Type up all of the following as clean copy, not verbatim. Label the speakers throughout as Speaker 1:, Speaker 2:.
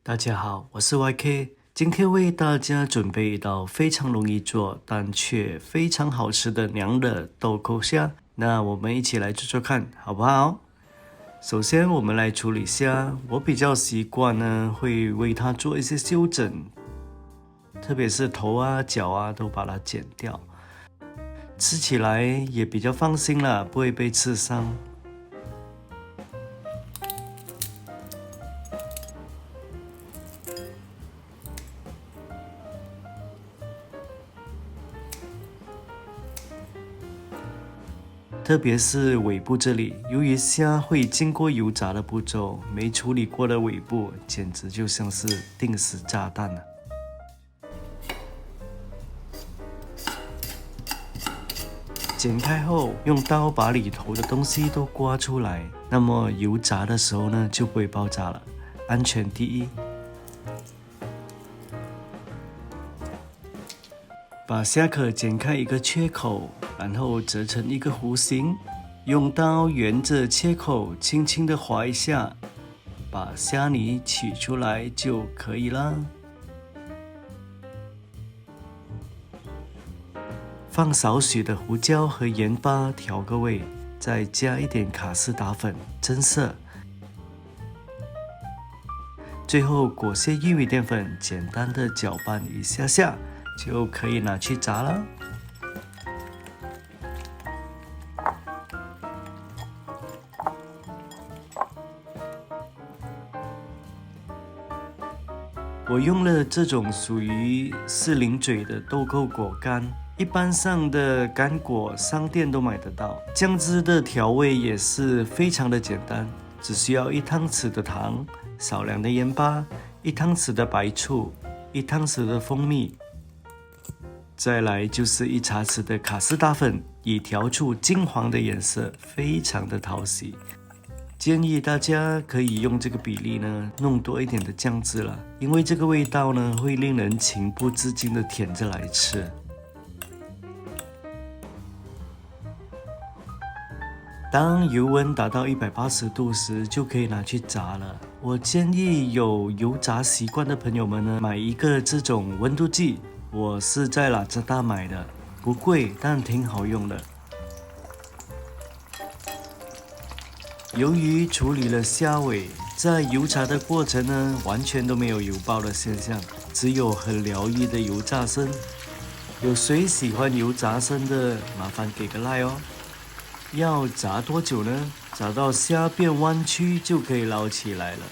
Speaker 1: 大家好，我是 YK， 今天为大家准备一道非常容易做，但却非常好吃的娘惹豆蔻虾。那我们一起来做做看，好不好？首先我们来处理虾，我比较习惯呢，会为它做一些修整，特别是头啊、脚啊都把它剪掉，吃起来也比较放心啦，不会被刺伤。特别是尾部这里，由于虾会经过油炸的步骤，没处理过的尾部简直就像是定时炸弹了。剪开后，用刀把里头的东西都刮出来，那么油炸的时候呢，就不会爆炸了。安全第一。把虾壳剪开一个缺口，然后折成一个弧形，用刀沿着切口轻轻地划一下，把虾泥取出来就可以啦。放少许的胡椒和盐巴调个味，再加一点卡士达粉增色，最后裹些玉米淀粉，简单的搅拌一下下。就可以拿去炸了。我用了这种属于4零嘴的豆蔻果干，一般上的干果商店都买得到。酱汁的调味也是非常的简单，只需要1汤匙的糖、少量的盐巴、1汤匙的白醋、1汤匙的蜂蜜。再来就是1茶匙的卡士达粉，以调出金黄的颜色，非常的讨喜。建议大家可以用这个比例呢，弄多一点的酱汁了，因为这个味道呢，会令人情不自禁的舔着来吃。当油温达到180度时，就可以拿去炸了。我建议有油炸习惯的朋友们呢，买一个这种温度计。我是在拉扎达买的，不贵，但挺好用的。由于处理了虾尾，在油炸的过程呢，完全都没有油爆的现象，只有很疗愈的油炸声。有谁喜欢油炸声的？麻烦给个 like 哦。要炸多久呢？炸到虾变弯曲就可以捞起来了。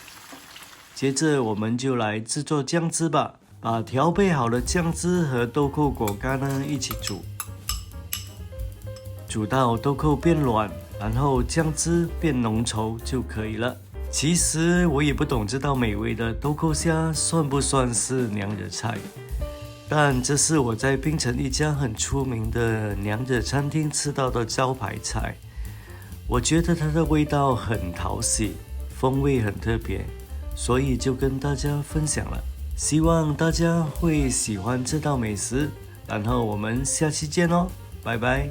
Speaker 1: 接着我们就来制作酱汁吧。把调配好的酱汁和豆蔻果干呢一起煮，煮到豆蔻变软，然后酱汁变浓稠就可以了。其实我也不懂这道美味的豆蔻虾算不算是娘惹菜，但这是我在槟城一家很出名的娘惹餐厅吃到的招牌菜。我觉得它的味道很讨喜，风味很特别，所以就跟大家分享了。希望大家会喜欢这道美食，然后我们下期见哦，拜拜。